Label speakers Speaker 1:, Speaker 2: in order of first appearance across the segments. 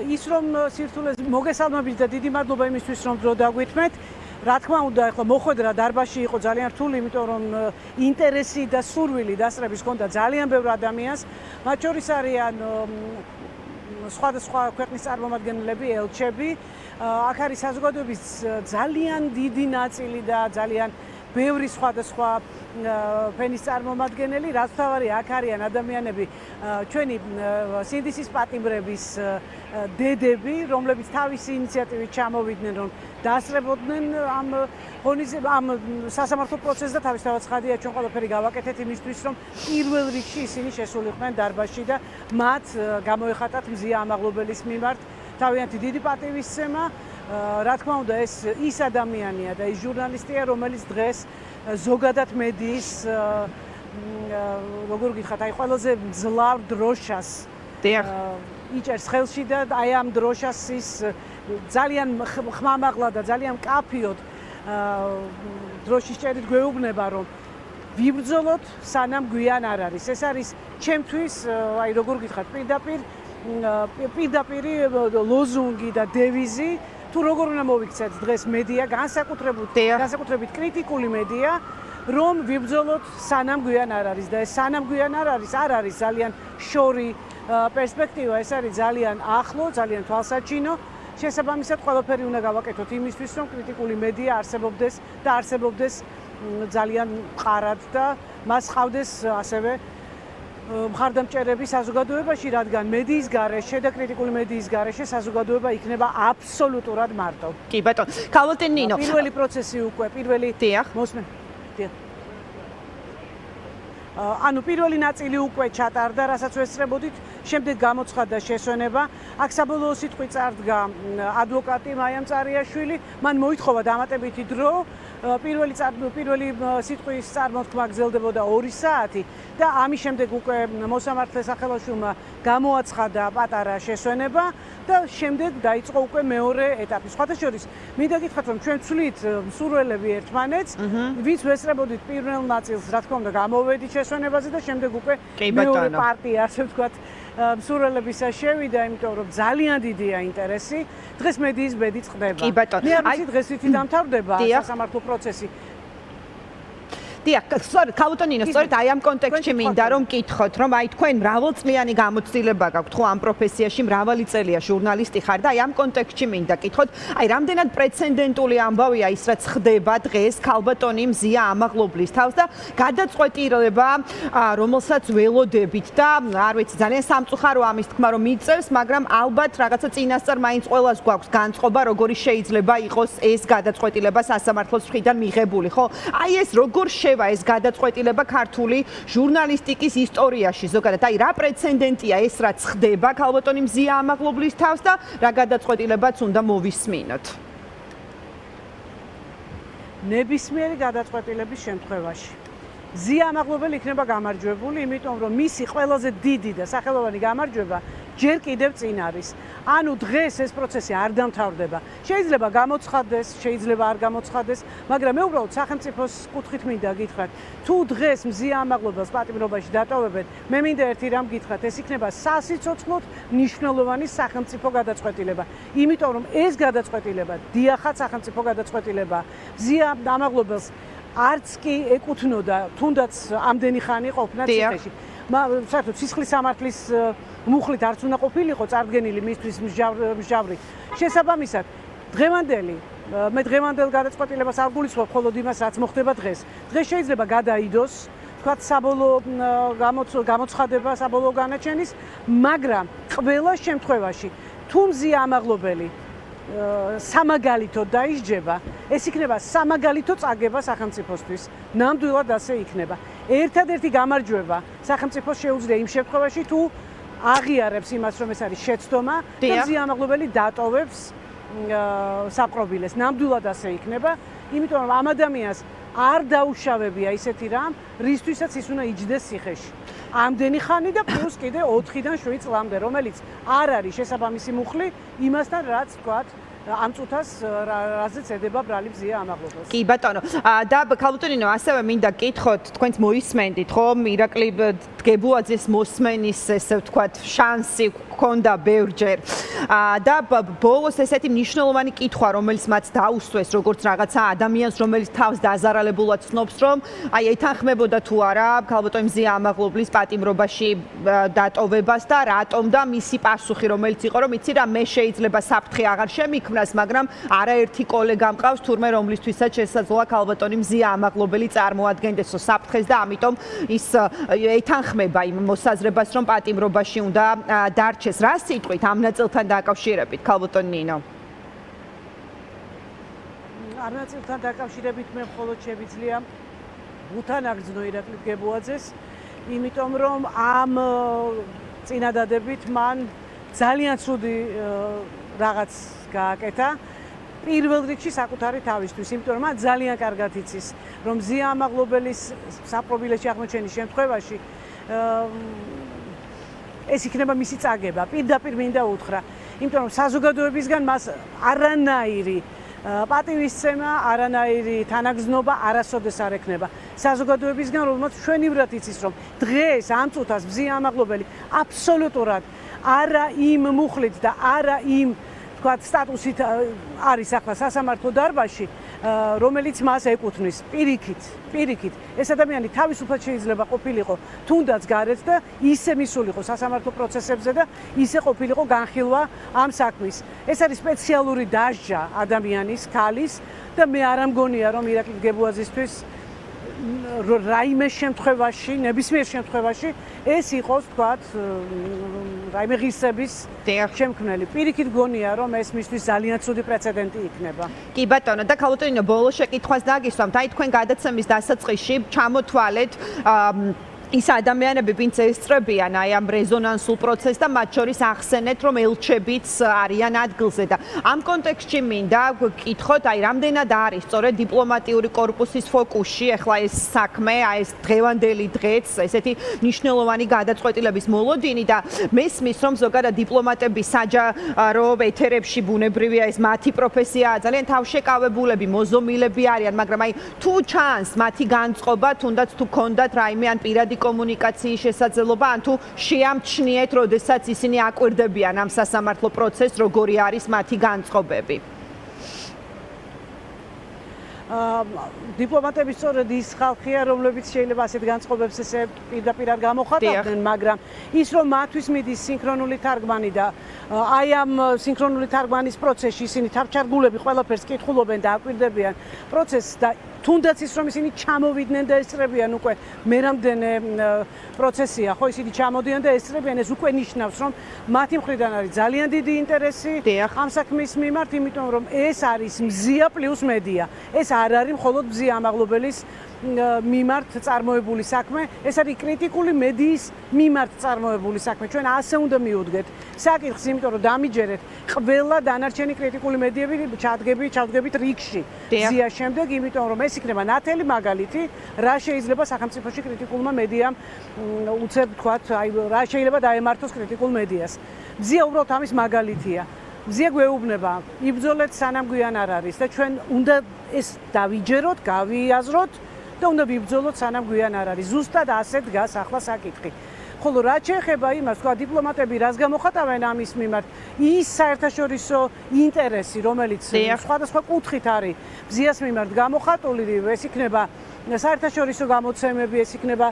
Speaker 1: ის რომ სირთულეს მოგესალმებით და დიდი მადლობა იმისთვის რომ დრო დაგვითმეთ. რა თქმა უნდა, ახლა მოხვედრა დარბაზში იყო ძალიან რთული, იმიტომ რომ ინტერესი და სურვილი დასწრების ჰქონდა ძალიან ბევრ ადამიანს, მათ შორის არიან სხვადასხვა ქვეყნის წარმომადგენლები, ელჩები. აქ არის საზოგადოების ძალიან დიდი ნაწილი და ძალიან ბევრი სხვადასხვა ფენის წარმომადგენელი, რაც თავარი აქ არიან ადამიანები, ჩვენი სინდისის პატიმრების დედები, რომლებიც თავისი ინიციატივით ჩამოვიდნენ, რომ დასწრებოდნენ ამ სასამართლო პროცესს და თავისთავად ცხადია, ჩვენ ყველაფერი გავაკეთეთ იმისთვის, რომ პირველ რიგში ისინი შესულიყვნენ დარბაზში და მათ გამოეხატათ მზია ამაღლობელის მიმართ თავიანთი დიდი პატივისცემა. რა თქმა უნდა, ეს ის ადამიანია და ის ჟურნალისტია, რომელიც დღეს ზოგადად მედიის როგორ გითხრათ, აი ყველაზე მძლავრ დროშას იჭერს ხელში და აი ამ დროშას ის ძალიან ხმამაღლა და ძალიან მკაფიოდ დროშის ჭერით გვეუბნება, რომ ვიბრძოლოთ სანამ გვიან არ არის. ეს არის ჩემთვის აი როგორ გითხრათ, პირდაპირი ლოზუნგი და დევიზი. თუ როგორ უნდა მოვიქცეთ დღეს მედია, განსაკუთრებით კრიტიკული მედია, რომ ვიბრძოლოთ სანამ გვიან არ არის და ეს სანამ გვიან არ არის ძალიან შორი პერსპექტივა, ეს არის ძალიან ახლო, ძალიან თვალსაჩინო. შესაბამისად, ყველაფერი უნდა გავაკეთოთ იმისთვის, რომ კრიტიკული მედია არსებობდეს ძალიან მყარად და მას ჰყავდეს ასევე მხარდამჭერები საზოგადოებაში, რადგან მედიის გარეშე და კრიტიკული მედიის გარეშე საზოგადოება იქნება აბსოლუტურად მარტო.
Speaker 2: კი ბატონო, ქალბატონ ნინო.
Speaker 1: პირველი პროცესი უკვე, მოსმენ. ანუ პირველი ნაწილი უკვე ჩატარდა, რასაც ვესწრებოდით, შემდეგ გამოცხადდა შესვენება. აქ საბოლოო სიტყვი წარდგა ადვოკატი მაია მწარიაშვილი, მან მოითხოვა დამატებითი დრო. პირველი სიტყვის წარმოთქმა გრძელდებოდა 2 საათი და ამის შემდეგ უკვე მოსამართლე სახელმწიფომა გამოაცხადა პატარა შესვენება და შემდეგ დაიწყო უკვე მეორე ეტაპი. სხვათა შორის, მინდა გითხრათ, რომ ჩვენ ვცვლით მსურველები ერთმანეთს, ვინც ვესწრებოდით პირველ ნაწილს, რა თქმა უნდა, გამოვედით შესვენებაზე და შემდეგ უკვე მეორე პარტია, ასე ვთქვათ, მსურველებისა შევიდა, იმიტომ რომ ძალიან დიდია ინტერესი. დღეს მედიის ბედი წყდება. მე არ ვიცი დღეს თვითონ დამთავრდება სასამართლო პროცესი.
Speaker 2: ქალბატონ ნინო, სწორედ აი ამ კონტექსტში მინდა რომ გკითხოთ, რომ აი თქვენ მრავალწლიანი გამოცდილება გაქვთ ხო ამ პროფესიაში, მრავალი წელია ჟურნალისტი ხარ და აი ამ კონტექსტში მინდა გკითხოთ, აი რამდენად პრეცედენტული ამბავია ის რაც ხდება დღეს ქალბატონი მზია ამაღლობლის თავს და გადაწყვეტილება, რომელსაც ველოდებით და არ ვიცი, ძალიან სამწუხარო ამის თქმა რომ მიწევს, მაგრამ ალბათ რაღაცა წინასწარ მაინც ყველას გვაქვს განწყობა, როგორი შეიძლება იყოს ეს გადაწყვეტილება სასამართლოს მხრიდან მიღებული, ხო? აი ეს როგორ ეს გადაწყვეტილება ქართული ჟურნალისტიკის ისტორიაში ზოგადად. აი რა პრეცედენტია ეს რაც ხდება ქალბატონი მზია ამაღლობლის თავს და რა გადაწყვეტილებაც უნდა მოვისმინოთ.
Speaker 1: ნებისმიერი გადაწყვეტილების შემთხვევაში მზია ამაღლობელი იქნება გამარჯვებული, იმიტომ რომ მისი ყველაზე დიდი და სახელოვანი გამარჯვება ჯერ კიდევ წინ არის. ანუ დღეს ეს პროცესი არ დამთავრდება. შეიძლება გამოცხადდეს, შეიძლება არ გამოცხადდეს, მაგრამ მე უბრალოდ სახელმწიფოს კუთხით მინდა გითხრათ, თუ დღეს მზია ამაღლობელს პატიმრობაში დატოვებენ, მე მინდა ერთი რამ გითხრათ, ეს იქნება სასიცოცხლოდ მნიშვნელოვანი სახელმწიფო გადაწყვეტილება. იმიტომ რომ ეს გადაწყვეტილება, დიახაც სახელმწიფო გადაწყვეტილება, მზია ამაღლობელს არც კი ეკუთვნოდა, თუნდაც ამდენი ხანი ყოფნა ციხეში. საერთოდ სისხლის სამართლის მუხლით არც უნდა ყოფილიყო წარდგენილი მისთვის მსჯავრი. შესაბამისად, მე დღევანდელ გადაწყვეტილებას არ გულისხმობ მხოლოდ იმას, რაც მოხდება დღეს. დღეს შეიძლება გადაიდოს, თქვათ საბოლოო გამოცხადება საბოლოო განაჩენის, მაგრამ ყველა შემთხვევაში, თუ მზია ამაღლობელი სამაგალითოდ დაისჯება, ეს იქნება სამაგალითო წაგება სახელმწიფოსთვის. ნამდვილად ასე იქნება. ერთადერთი გამარჯვება სახელმწიფოს შეუძლია იმ შემთხვევაში, თუ აღიარებს იმას, რომ ეს არის შეცდომა და მზია ამაღლობელი დატოვებს საპყრობილეს. ნამდვილად ასე იქნება, იმიტომ რომ ამ ადამიანს არ დაუშავებია ისეთი რამ, რისთვისაც ის უნდა იჯდეს ციხეში. ამდენი ხანი და პლუს კიდე 4-დან 7 წლამდე, რომელიც არ არის შესაბამისი მუხლი იმასთან, რაც ვთქვათ, ამ წუთას რაზეც ედება ბრალი მზია ამაღლობელს.
Speaker 2: კი ბატონო, და ქალბატონ ნინო, ასევე მინდა გკითხოთ, თქვენც მოისმენდით, ხო, ირაკლი დგებუაძის მოსმენის, ესე ვთქვათ, შანსი გქონდა ბევრჯერ. და ბოლოს ესეთი მნიშვნელოვანი კითხვა, რომელიც მათ დაუსვეს, როგორც რაღაცა ადამიანს, რომელიც თავს დაზარალებულად ცნობს, რომ აი ეთანხმებოდა თუ არა ქალბატონი მზია ამაღლობლის პატიმრობაში დატოვებას და რატომ და მისი პასუხი, რომელიც იყო, რომ იცი რა, მე შეიძლება საფრთხე აღარ შემიქმნას, მაგრამ არაერთი კოლეგა მყავს, თურმე რომლისთვისაც შესაძლოა ქალბატონი მზია ამაღლობელი წარმოადგენდესო საფრთხეს და ამიტომ ის ეთანხმება იმ მოსაზრებას, რომ პატიმრობაში უნდა დარჩეს. რა სიტყვით ამ ნაწილთან დაკავშირებით, ქალბატონი ნინო?
Speaker 1: ამ ნაწილთან დაკავშირებით მე მხოლოდ შევიძლია უთანაგრძნო ირაკლი გებუაძეს, იმიტომ რომ ამ წინადადებით მან ძალიან ცუდი რაღაც გააკეთა. პირველ რიგში საკუთარი თავისთვის, იმიტომ რომ მან ძალიან კარგად იცის, რომ მზია ამაღლობელის საპრობილეში აღმოჩენის შემთხვევაში ეს იქნება მისი წაგება. პირდაპირ მინდა უთხრა, იმიტომ რომ საზოგადოებისგან მას არანაირი პატივისცემა, არანაირი თანაგზნობა არასოდეს არ ექნება. საზოგადოებისგან, რომელმაც ჩვენივრად იცის, რომ დღეს ამ წუთას მზია ამაღლობელი აბსოლუტურად არა იმ მუხლით და არა იმ თქვათ სტატუსით არის ახლა სასამართლო დარბაზში, რომელიც მას ეკუთვნის. პირიქით ეს ადამიანი თავისუფლად შეიძლება ყოფილიყო თუნდაც გარეთ და ისე მისულიყო სასამართლო პროცესებზე და ისე ყოფილიყო განხილვა ამ საქმის. ეს არის სპეციალური დასჯა ადამიანის, ქალის და მე არ ამგონია რომ ირაკლი გებუაძისთვის რაიმე შემთხვევაში, ნებისმიერ შემთხვევაში ეს იყოს თქვათ რაიმე ღირსების შემქმნელი. პირიქით გონია რომ ეს მისთვის ძალიან ცუდი პრეცედენტი იქნება.
Speaker 2: კი ბატონო, და ქალბატონო ბოლოს შეკითხვას დაგისვამთ. აი თქვენ გადაცემის დასაწყისში ჩამოთვალეთ ის ადამიანები, ვინც ესწრებიან აი ამ რეზონანსულ პროცესს და მათ შორის ახსენეთ, რომ ელჩებიც არიან ადგილზე და ამ კონტექსტში მინდა გკითხოთ, აი რამდენად არის სწორედ დიპლომატიური კორპუსის ფოკუსში ახლა ეს საქმე, აი ეს დღევანდელი დღეც, ესეთი მნიშვნელოვანი გადაწყვეტილების მოლოდინი და მესმის, რომ ზოგადად დიპლომატები საჯარო ეთერებში ბუნებრივია ეს მათი პროფესიაა, ძალიან თავშეკავებულები, მოზომილები არიან, მაგრამ აი თუ ჩანს მათი განწყობა, თუნდაც თუ ქონდათ რაიმე ან პირადი კომუნიკაციის შესაძლებლობა, ან თუ შეამჩნიეთ, როდესაც ისინი აკვირდებიან ამ სასამართლო პროცესს, როგორი არის მათი განწყობები.
Speaker 1: დიპლომატები სწორედ ის ხალხია, რომლებიც შეიძლება ასეთ განწყობებს ესე პირდაპირ არ გამოხატავდნენ, მაგრამ ის რომ მათთვის მიდის სინქრონული თარგმანი და აი ამ სინქრონული თარგმანის პროცესში ისინი თავჩარგულები ყველაფერს კითხულობენ და აკვირდებიან პროცესს და თუნდაც ის რომ ისინი ჩამოვიდნენ და ესწრებიან უკვე მერამდენე პროცესია, ხო ისინი ჩამოდიან და ესწრებიან, ეს უკვე ნიშნავს რომ მათი მხრიდან არის ძალიან დიდი ინტერესი ამ საქმის მიმართ, იმიტომ რომ ეს არის მზია პლუს მედია. ეს არ არის მხოლოდ მზია ამაღლობელის მიმართ წარმოებული საქმე, ეს არის კრიტიკული მედიის მიმართ წარმოებული საქმე. ჩვენ ასე უნდა მივუდგეთ საკითხს, იმიტომ რომ დამიჯერეთ ყველა დანარჩენი კრიტიკული მედიები ჩავდგებით რიგში. მზიას შემდეგ, იმიტომ რომ ეს იქნება ნათელი მაგალითი, რა შეიძლება სახელმწიფოში კრიტიკულმა მედიამ უცებ თქვათ, აი რა შეიძლება დაემართოს კრიტიკულ მედიას. მზია უბრალოდ ამის მაგალითია. მზია გვეუბნება, იბრძოლეთ სანამ გვიან არ არის და ჩვენ უნდა ეს დავიჯეროთ, გავიაზროთ და უნდა ვიბრძოლოთ სანამ გვიან არ არის. ზუსტად ასე დგას ახლა საკითხი. ხოლო რაც შეეხება იმას, თქვა დიპლომატები რას გამოხატავენ ამის მიმართ, ის საერთაშორისო ინტერესი, რომელიც სხვადასხვა კუთხით არის მზიას მიმართ გამოხატული, ეს იქნება საერთაშორისო გამოცემები, ეს იქნება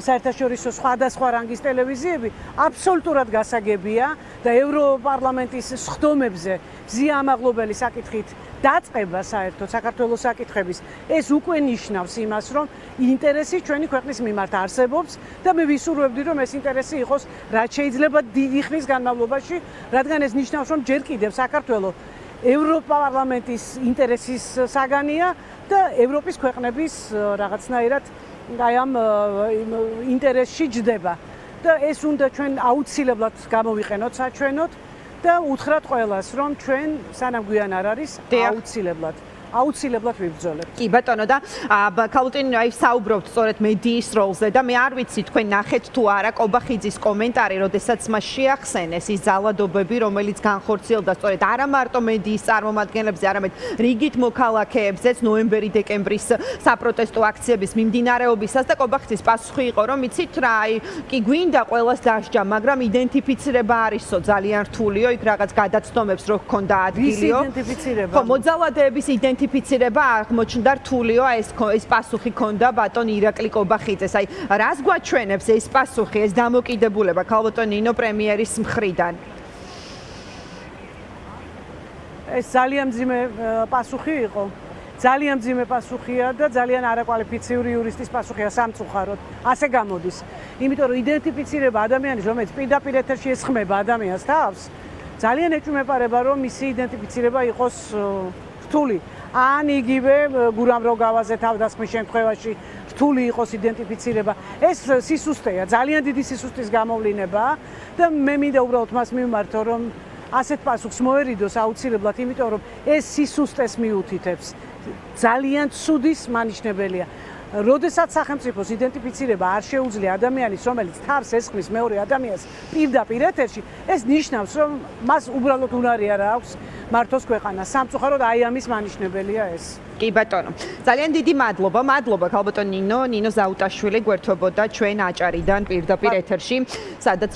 Speaker 1: საერთაშორისო სხვადასხვა რანგის ტელევიზიები, აბსოლუტურად გასაგებია და ევროპარლამენტის სხდომებზე მზია ამაღლობელი საკითხით დაწყება საერთოდ საქართველოს საკითხების, ეს უკვე ნიშნავს იმას, რომ ინტერესი ჩვენი ქვეყნის მიმართ არსებობს და მე ვისურვებდი, რომ ეს ინტერესი იყოს რაც შეიძლება დიდი ხნის განმავლობაში, რადგან ეს ნიშნავს, რომ ჯერ კიდევ საქართველოს ევროპარლამენტის ინტერესის საგანია და ევროპის ქვეყნების რაღაცნაირად აი ამ ინტერესში ჯდება. და ეს უნდა ჩვენ აუცილებლად გამოვიყენოთ საჩვენოდ და უთხრათ ყველას, რომ ჩვენ სანამ გვიან არ არის, აუცილებლად აუცილებლად ვიბრძოლებთ.
Speaker 2: კი ბატონო და ქალბატონი აი საუბრობთ სწორედ მედიის როლზე და მე არ ვიცი თქვენ ნახეთ თუ არა კობახიძის კომენტარი, როდესაც მას შეახსენეს ის ძალადობები, რომელიც განხორციელდა სწორედ არა მარტო მედიის წარმომადგენლებზე, არამედ რიგით მოქალაქეებზეც ნოემბერი-დეკემბრის საპროტესტო აქციების მიმდინარეობისას და კობახიძის პასუხი იყო, რომ იცით რა, აი კი გვინდა ყველას დასჯა, მაგრამ იდენტიფიცირება არისო ძალიან რთულიო, იქ რაღაც გადაცდომებს რო ჰქონდა ადგილიო.
Speaker 1: იდენტიფიცირება?
Speaker 2: ხო, მოძალადეების იდენტიფიცირება აღმოჩნდა რთულიო, ეს პასუხი ჰქონდა ბატონ ირაკლი კობახიძეს. აი, რას გვაჩვენებს ეს პასუხი, ეს დამოკიდებულება ქალბატონ ნინო პრემიერის მხრიდან?
Speaker 1: ეს ძალიან მძიმე პასუხი იყო. ძალიან მძიმე პასუხია და ძალიან არაკვალიფიციური იურისტის პასუხია სამწუხაროდ. ასე გამოდის. იმიტომ რომ იდენტიფიცირება ადამიანის, რომელიც პირდაპირ ეთერში ესხმება ადამიანს თავს, ძალიან ეჭვმეპარება რომ მისი იდენტიფიცირება იყოს რთული. ან იგივე გურამ როგავაზე თავდასხმის შემთხვევაში რთული იყოს იდენტიფიცირება. ეს სისუსტეა, ძალიან დიდი სისუსტის გამოვლინებაა და მე მინდა უბრალოდ მას მივმართო რომ ასეთ პასუხს მოერიდოს აუცილებლად, იმიტომ რომ ეს სისუსტეს მიუთითებს. ძალიან ცუდის მანიშნებელია. როდესაც სახელმწიფოს იდენტიფიცირება არ შეუძლია ადამიანის, რომელიც თავს ესხმის მეორე ადამიანს პირდაპირ ეთერში, ეს ნიშნავს, რომ მას უბრალოდ უნარი არ აქვს მართოს ქვეყანა. სამწუხაროდ აი ამის მანიშნებელია ეს.
Speaker 2: კი ბატონო. ძალიან დიდი მადლობა. მადლობა ქალბატონ ნინო ზაუტაშვილი გვერდთვებოდა ჩვენ აჭარიდან პირდაპირ ეთერში, სადაც